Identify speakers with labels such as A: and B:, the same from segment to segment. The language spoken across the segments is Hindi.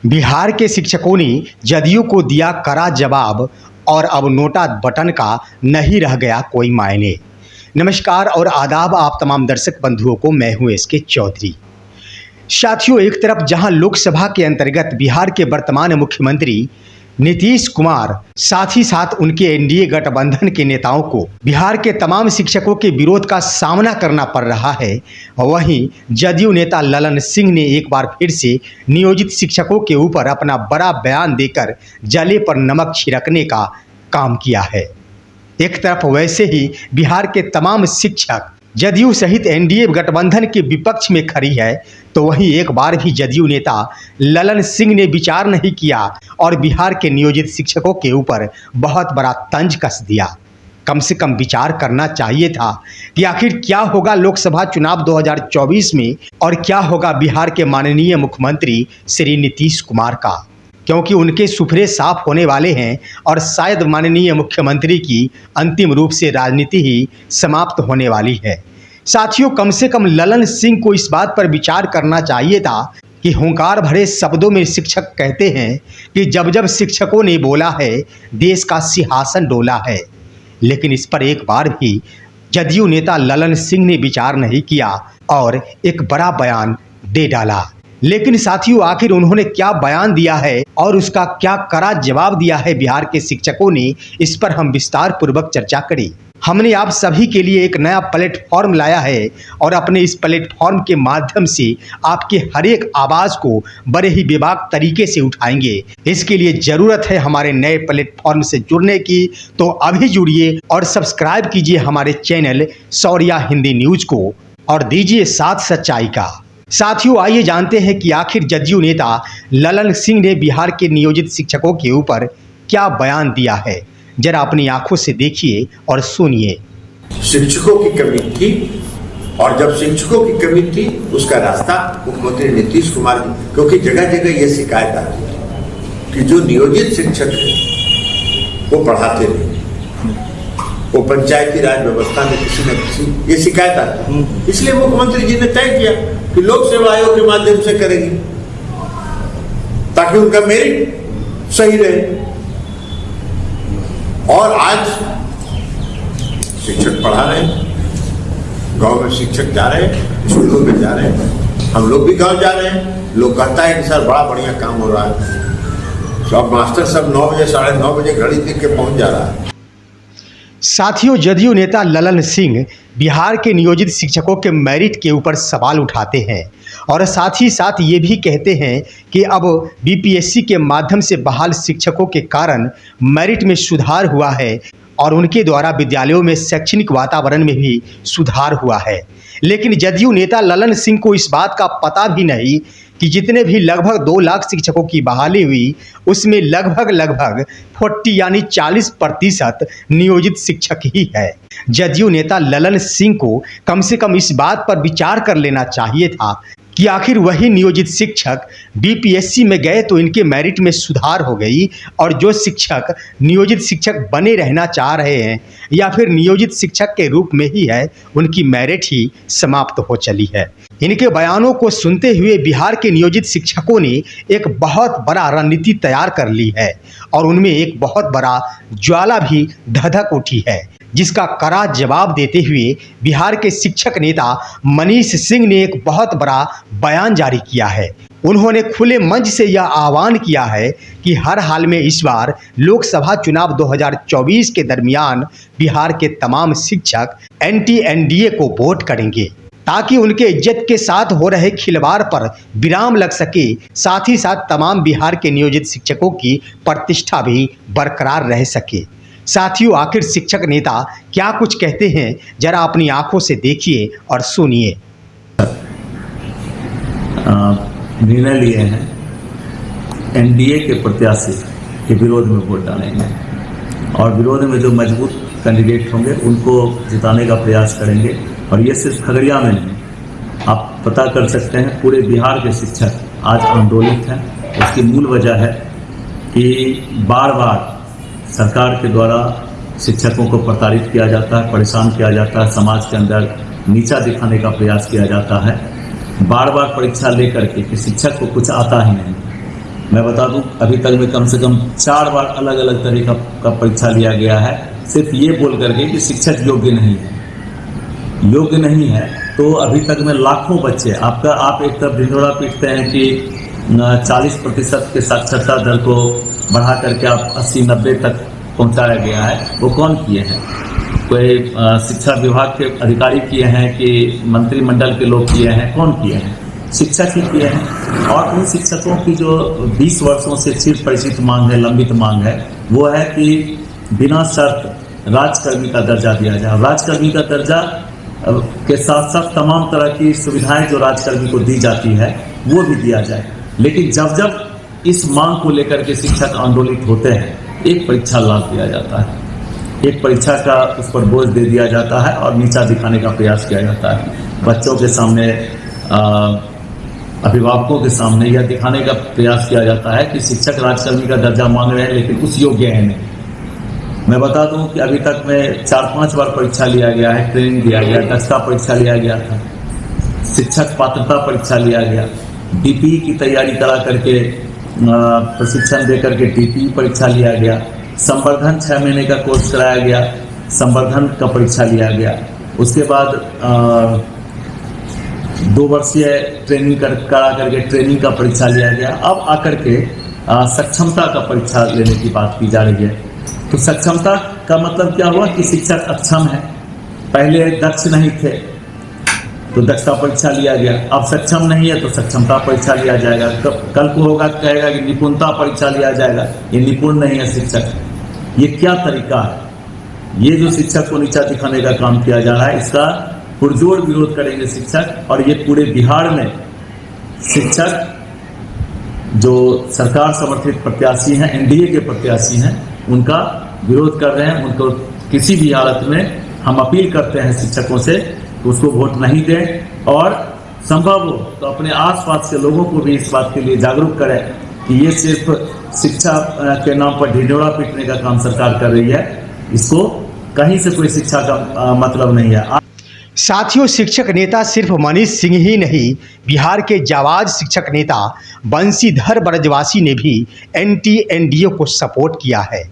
A: बिहार के शिक्षकों ने जदयू को दिया कड़ा जवाब और अब नोटा बटन का नहीं रह गया कोई मायने। नमस्कार और आदाब आप तमाम दर्शक बंधुओं को, मैं हूं एसके चौधरी। साथियों, एक तरफ जहां लोकसभा के अंतर्गत बिहार के वर्तमान मुख्यमंत्री नीतीश कुमार साथ ही साथ उनके एनडीए गठबंधन के नेताओं को बिहार के तमाम शिक्षकों के विरोध का सामना करना पड़ रहा है, वहीं जदयू नेता ललन सिंह ने एक बार फिर से नियोजित शिक्षकों के ऊपर अपना बड़ा बयान देकर जले पर नमक छिड़कने का काम किया है। एक तरफ वैसे ही बिहार के तमाम शिक्षक जदयू सहित एनडीए गठबंधन के विपक्ष में खड़ी है, तो वहीं एक बार भी जदयू नेता ललन सिंह ने विचार नहीं किया और बिहार के नियोजित शिक्षकों के ऊपर बहुत बड़ा तंज कस दिया। कम से कम विचार करना चाहिए था कि आखिर क्या होगा लोकसभा चुनाव 2024 में और क्या होगा बिहार के माननीय मुख्यमंत्री श्री नीतीश कुमार का, क्योंकि उनके सुफरे साफ होने वाले हैं और शायद माननीय मुख्यमंत्री की अंतिम रूप से राजनीति ही समाप्त होने वाली है। साथियों, कम से कम ललन सिंह को इस बात पर विचार करना चाहिए था कि हुंकार भरे शब्दों में शिक्षक कहते हैं कि जब जब शिक्षकों ने बोला है देश का सिंहासन डोला है, लेकिन इस पर एक बार भी जदयू नेता ललन सिंह ने विचार नहीं किया और एक बड़ा बयान दे डाला। लेकिन साथियों, आखिर उन्होंने क्या बयान दिया है और उसका क्या कड़ा जवाब दिया है बिहार के शिक्षकों ने, इस पर हम विस्तार पूर्वक चर्चा करें। हमने आप सभी के लिए एक नया प्लेटफॉर्म लाया है और अपने इस प्लेटफॉर्म के माध्यम से आपके हर एक आवाज़ को बड़े ही बेबाक तरीके से उठाएंगे। इसके लिए ज़रूरत है हमारे नए प्लेटफॉर्म से जुड़ने की, तो अभी जुड़िए और सब्सक्राइब कीजिए हमारे चैनल शौर्या हिंदी न्यूज़ को और दीजिए साथ सच्चाई का। साथियों, आइए जानते हैं कि आखिर जदयू नेता ललन सिंह ने बिहार के नियोजित शिक्षकों के ऊपर क्या बयान दिया है। जरा अपनी आंखों से देखिए और सुनिए।
B: शिक्षकों की कमी थी और जब शिक्षकों की कमी थी उसका रास्ता मुख्यमंत्री नीतीश कुमार, क्योंकि जगह जगह ये शिकायत आती है कि जो नियोजित शिक्षक है वो पढ़ाते नहीं, वो पंचायती राज व्यवस्था में किसी न किसी ये शिकायत आती है। इसलिए मुख्यमंत्री जी ने तय किया कि लोक सेवा आयोग के माध्यम से करेंगे ताकि उनका मेरिट सही रहे। और आज शिक्षक पढ़ा रहे हैं, गांव में शिक्षक जा रहे हैं, स्कूलों में जा रहे हैं, हम लोग भी गांव जा रहे हैं। लोग कहता है कि सर बड़ा बढ़िया काम हो रहा है, सब मास्टर सब 9 बजे 9:30 बजे घड़ी देख के पहुंच जा रहा है।
A: साथियों, जदयू नेता ललन सिंह बिहार के नियोजित शिक्षकों के मेरिट के ऊपर सवाल उठाते हैं और साथ ही साथ ये भी कहते हैं कि अब बीपीएससी के माध्यम से बहाल शिक्षकों के कारण मेरिट में सुधार हुआ है और उनके द्वारा विद्यालयों में शैक्षणिक वातावरण में भी सुधार हुआ है। लेकिन जदयू नेता ललन सिंह को इस बात का पता भी नहीं कि जितने भी लगभग 2 लाख शिक्षकों की बहाली हुई उसमें लगभग 40 यानी 40% नियोजित शिक्षक ही है। जदयू नेता ललन सिंह को कम से कम इस बात पर विचार कर लेना चाहिए था कि आखिर वही नियोजित शिक्षक बीपीएससी में गए तो इनके मेरिट में सुधार हो गई और जो शिक्षक नियोजित शिक्षक बने रहना चाह रहे हैं या फिर नियोजित शिक्षक के रूप में ही है, उनकी मेरिट ही समाप्त हो चली है। इनके बयानों को सुनते हुए बिहार के नियोजित शिक्षकों ने एक बहुत बड़ा रणनीति तैयार कर ली है और उनमें एक बहुत बड़ा ज्वाला भी धधक उठी है, जिसका कड़ा जवाब देते हुए बिहार के शिक्षक नेता मनीष सिंह ने एक बहुत बड़ा बयान जारी किया है। उन्होंने खुले मंच से यह आह्वान किया है कि हर हाल में इस बार लोकसभा चुनाव 2024 के दरमियान बिहार के तमाम शिक्षक एंटी एनडीए को वोट करेंगे ताकि उनके इज्जत के साथ हो रहे खिलवाड़ पर विराम लग सके, साथ ही साथ तमाम बिहार के नियोजित शिक्षकों की प्रतिष्ठा भी बरकरार रह सके। साथियों, आखिर शिक्षक नेता क्या कुछ कहते हैं, जरा अपनी आंखों से देखिए और सुनिए।
C: निर्णय लिए हैं एनडीए के प्रत्याशी के विरोध में वोट डालेंगे और विरोध में जो मजबूत कैंडिडेट होंगे उनको जिताने का प्रयास करेंगे। और ये सिर्फ खगड़िया में नहीं, आप पता कर सकते हैं पूरे बिहार के शिक्षक आज आंदोलित हैं। उसकी मूल वजह है कि बार बार सरकार के द्वारा शिक्षकों को प्रताड़ित किया जाता है, परेशान किया जाता है, समाज के अंदर नीचा दिखाने का प्रयास किया जाता है। बार बार परीक्षा लेकर के कि शिक्षक को कुछ आता ही नहीं, मैं बता दूं अभी तक में कम से कम 4 बार अलग अलग तरीका का परीक्षा लिया गया है, सिर्फ ये बोल करके कि शिक्षक योग्य नहीं है। तो अभी तक में लाखों बच्चे आप एक तरफ ढिंढोरा पीटते हैं कि 40% के साक्षरता दर को बढ़ा करके आप 80-90 तक पहुंचाया गया है। वो कौन किए हैं? कोई शिक्षा विभाग के अधिकारी किए हैं कि मंत्रिमंडल के लोग किए हैं? कौन किए हैं? शिक्षक ही किए हैं। और उन शिक्षकों की जो 20 वर्षों से चिर परिचित मांग है, लंबित मांग है, वो है कि बिना शर्त राजकर्मी का दर्जा दिया जाए। राजकर्मी का दर्जा के साथ साथ तमाम तरह की सुविधाएं जो राजकर्मी को दी जाती है वो भी दिया जाए। लेकिन जब जब इस मांग को लेकर के शिक्षक आंदोलित होते हैं, एक परीक्षा लाभ दिया जाता है, एक परीक्षा का उस पर बोझ दे दिया जाता है और नीचा दिखाने का प्रयास किया जाता है। बच्चों के सामने, अभिभावकों के सामने यह दिखाने का प्रयास किया जाता है कि शिक्षक राजकर्मी का दर्जा मांग रहे हैं लेकिन उस योग्य है नहीं। मैं बता दूं कि अभी तक में 4-5 बार परीक्षा लिया गया है, ट्रेनिंग दिया गया, दक्षता परीक्षा लिया गया था, शिक्षक पात्रता परीक्षा लिया गया, डीपीई की तैयारी करा करके प्रशिक्षण दे करके डीपीई परीक्षा लिया गया, संवर्धन 6 महीने का कोर्स कराया गया, संवर्धन का परीक्षा लिया गया। उसके बाद 2 वर्षीय ट्रेनिंग करा करके ट्रेनिंग का परीक्षा लिया गया। अब आकर के सक्षमता का परीक्षा लेने की बात की जा रही है। तो सक्षमता का मतलब क्या हुआ कि शिक्षक अक्षम है, पहले दक्ष नहीं थे तो दक्षता परीक्षा लिया गया, अब सक्षम नहीं है तो सक्षमता परीक्षा लिया जाएगा। कल को होगा कहेगा कि निपुणता परीक्षा लिया जाएगा, ये निपुण नहीं है शिक्षक। ये क्या तरीका है? ये जो शिक्षक को नीचा दिखाने का काम किया जा रहा है, इसका पुरजोर विरोध करेंगे शिक्षक। और ये पूरे बिहार में शिक्षक जो सरकार समर्थित प्रत्याशी हैं, एनडीए के प्रत्याशी हैं, उनका विरोध कर रहे हैं। उनको किसी भी हालत में हम अपील करते हैं शिक्षकों से कि उसको वोट नहीं दें और संभव हो तो अपने आसपास के लोगों को भी इस बात के लिए जागरूक करें कि ये सिर्फ शिक्षा के नाम पर ढिंढोरा पीटने का काम सरकार कर रही है, इसको कहीं से कोई शिक्षा का मतलब नहीं है।
A: साथियों, शिक्षक नेता सिर्फ मनीष सिंह ही नहीं, बिहार के जाबाज शिक्षक नेता बंशीधर ब्रजवासी ने भी एंटी एनडीए को सपोर्ट किया है।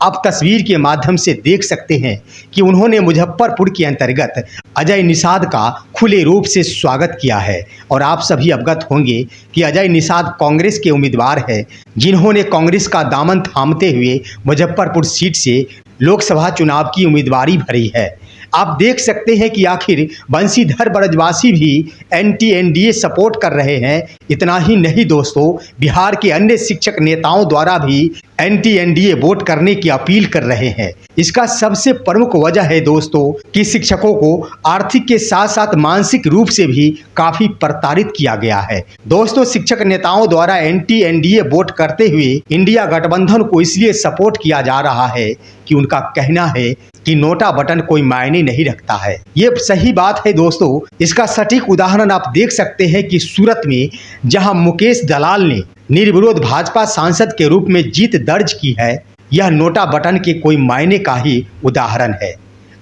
A: आप तस्वीर के माध्यम से देख सकते हैं कि उन्होंने मुजफ्फरपुर के अंतर्गत अजय निषाद का खुले रूप से स्वागत किया है। और आप सभी अवगत होंगे कि अजय निषाद कांग्रेस के उम्मीदवार हैं, जिन्होंने कांग्रेस का दामन थामते हुए मुजफ्फरपुर सीट से लोकसभा चुनाव की उम्मीदवारी भरी है। आप देख सकते हैं कि आखिर बंशीधर ब्रजवासी भी एंटी एनडीए सपोर्ट कर रहे हैं। इतना ही नहीं दोस्तों, बिहार के अन्य शिक्षक नेताओं द्वारा भी एंटी एनडीए वोट करने की अपील कर रहे हैं। इसका सबसे प्रमुख वजह है दोस्तों कि शिक्षकों को आर्थिक के साथ साथ मानसिक रूप से भी काफी प्रताड़ित किया गया है। दोस्तों, शिक्षक नेताओं द्वारा एंटी एनडीए वोट करते हुए इंडिया गठबंधन को इसलिए सपोर्ट किया जा रहा है कि उनका कहना है कि नोटा बटन कोई मायने नहीं रखता है। ये सही बात है दोस्तों। इसका सटीक उदाहरण आप देख सकते हैं कि सूरत में जहां मुकेश दलाल ने निर्विरोध भाजपा सांसद के रूप में जीत दर्ज की है, यह नोटा बटन के कोई मायने का ही उदाहरण है।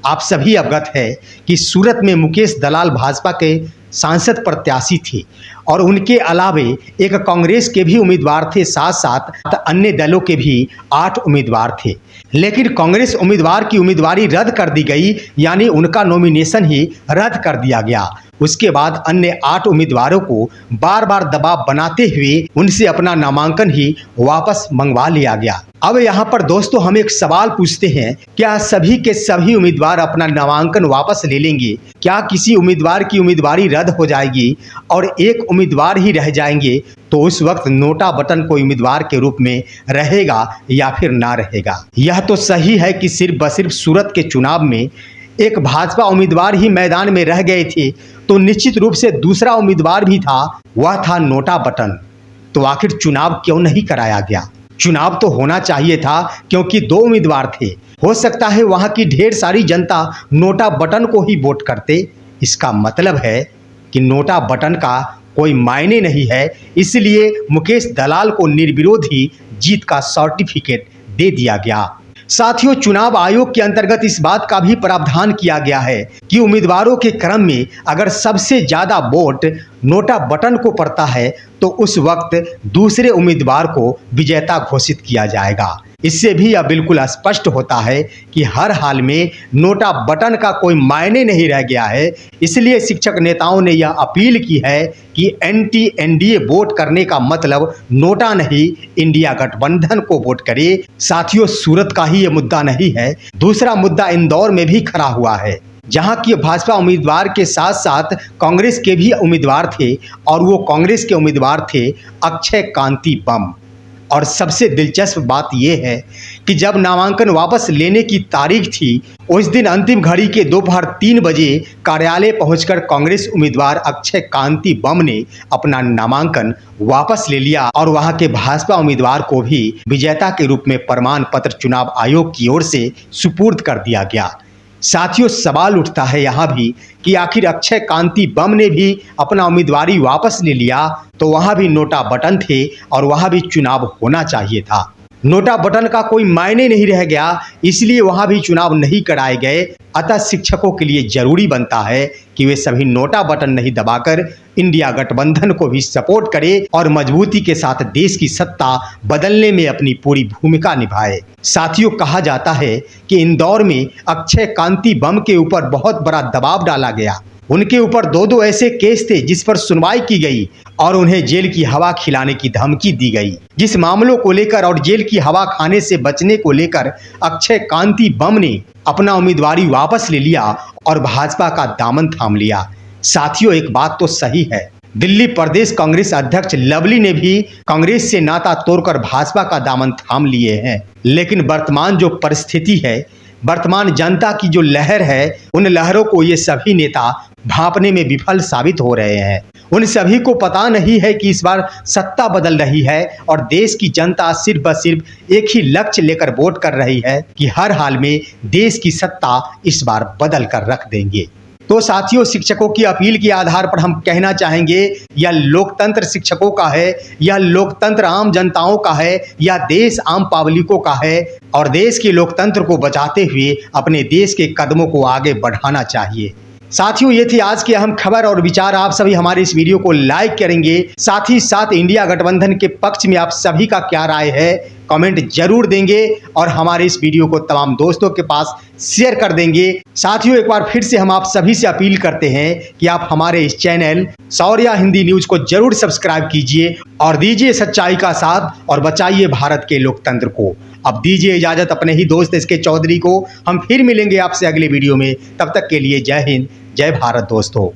A: आप सभी अवगत है कि सूरत में मुकेश दलाल भाजपा के सांसद प्रत्याशी थे और उनके अलावे एक कांग्रेस के भी उम्मीदवार थे, साथ साथ अन्य दलों के भी 8 उम्मीदवार थे। लेकिन कांग्रेस उम्मीदवार की उम्मीदवारी रद्द कर दी गई, यानी उनका नॉमिनेशन ही रद्द कर दिया गया। उसके बाद अन्य 8 उम्मीदवारों को बार बार दबाव बनाते हुए उनसे अपना नामांकन ही वापस मंगवा लिया गया। अब यहाँ पर दोस्तों हम एक सवाल पूछते हैं, क्या सभी के सभी उम्मीदवार अपना नामांकन वापस ले लेंगे? क्या किसी उम्मीदवार की उम्मीदवारी रद्द हो जाएगी और एक उम्मीदवार ही रह जाएंगे? तो उस वक्त नोटा बटन कोई उम्मीदवार के रूप में रहेगा या फिर ना रहेगा? यह तो सही है कि सिर्फ सूरत के चुनाव में एक भाजपा उम्मीदवार ही मैदान में रह गए थे, तो निश्चित रूप से दूसरा उम्मीदवार भी था, वह था नोटा बटन। तो आखिर चुनाव क्यों नहीं कराया गया? चुनाव तो होना चाहिए था, क्योंकि 2 उम्मीदवार थे। हो सकता है वहां की ढेर सारी जनता नोटा बटन को ही वोट करते। इसका मतलब है कि नोटा बटन का कोई मायने नहीं है, इसलिए मुकेश दलाल को निर्विरोध ही जीत का सर्टिफिकेट दे दिया गया। साथियों, चुनाव आयोग के अंतर्गत इस बात का भी प्रावधान किया गया है कि उम्मीदवारों के क्रम में अगर सबसे ज्यादा वोट नोटा बटन को पड़ता है तो उस वक्त दूसरे उम्मीदवार को विजेता घोषित किया जाएगा। इससे भी यह बिल्कुल स्पष्ट होता है कि हर हाल में नोटा बटन का कोई मायने नहीं रह गया है। इसलिए शिक्षक नेताओं ने यह अपील की है कि एंटी एनडीए वोट करने का मतलब नोटा नहीं, इंडिया गठबंधन को वोट करे। साथियों, सूरत का ही ये मुद्दा नहीं है, दूसरा मुद्दा इंदौर में भी खड़ा हुआ है, जहां की भाजपा उम्मीदवार के साथ साथ कांग्रेस के भी उम्मीदवार थे और वो कांग्रेस के उम्मीदवार थे अक्षय कांति बम। और सबसे दिलचस्प बात यह है कि जब नामांकन वापस लेने की तारीख थी, उस दिन अंतिम घड़ी के दोपहर 3 बजे कार्यालय पहुंचकर कांग्रेस उम्मीदवार अक्षय कांति बम ने अपना नामांकन वापस ले लिया और वहां के भाजपा उम्मीदवार को भी विजेता के रूप में प्रमाण पत्र चुनाव आयोग की ओर से सुपुर्द कर दिया गया। साथियों, सवाल उठता है यहाँ भी कि आखिर अक्षय कांति बम ने भी अपना उम्मीदवारी वापस ले लिया तो वहाँ भी नोटा बटन थे और वहाँ भी चुनाव होना चाहिए था। नोटा बटन का कोई मायने नहीं रह गया, इसलिए वहाँ भी चुनाव नहीं कराए गए। अतः शिक्षकों के लिए जरूरी बनता है कि वे सभी नोटा बटन नहीं दबाकर इंडिया गठबंधन को भी सपोर्ट करें और मजबूती के साथ देश की सत्ता बदलने में अपनी पूरी भूमिका निभाए। साथियों, कहा जाता है कि इंदौर में अक्षय कांति बम के ऊपर बहुत बड़ा दबाव डाला गया। उनके ऊपर 2 ऐसे केस थे जिस पर सुनवाई की गई और उन्हें जेल की हवा खिलाने की धमकी दी गई। जिस मामलों को लेकर और जेल की हवा खाने से बचने को लेकर अक्षय कांति बम ने अपना उम्मीदवारी वापस ले लिया और भाजपा का दामन थाम लिया। साथियों, एक बात तो सही है, दिल्ली प्रदेश कांग्रेस अध्यक्ष लवली ने भी कांग्रेस से नाता तोड़कर भाजपा का दामन थाम लिए हैं। लेकिन वर्तमान जो परिस्थिति है, वर्तमान जनता की जो लहर है, उन लहरों को ये सभी नेता भांपने में विफल साबित हो रहे हैं। उन सभी को पता नहीं है कि इस बार सत्ता बदल रही है और देश की जनता सिर्फ व सिर्फ एक ही लक्ष्य लेकर वोट कर रही है कि हर हाल में देश की सत्ता इस बार बदल कर रख देंगे। तो साथियों, शिक्षकों की अपील के आधार पर हम कहना चाहेंगे, यह लोकतंत्र शिक्षकों का है, यह लोकतंत्र आम जनताओं का है, यह देश आम पब्लिकों का है और देश के लोकतंत्र को बचाते हुए अपने देश के कदमों को आगे बढ़ाना चाहिए। साथियों, ये थी आज की अहम खबर और विचार। आप सभी हमारे इस वीडियो को लाइक करेंगे, साथ ही साथ इंडिया गठबंधन के पक्ष में आप सभी का क्या राय है कमेंट जरूर देंगे और हमारे इस वीडियो को तमाम दोस्तों के पास शेयर कर देंगे। साथियों, एक बार फिर से हम आप सभी से अपील करते हैं कि आप हमारे इस चैनल शौर्या हिंदी न्यूज को जरूर सब्सक्राइब कीजिए और दीजिए सच्चाई का साथ और बचाइए भारत के लोकतंत्र को। अब दीजिए इजाजत अपने ही दोस्त एसके चौधरी को। हम फिर मिलेंगे आपसे अगले वीडियो में। तब तक के लिए जय हिंद, जय भारत दोस्तों।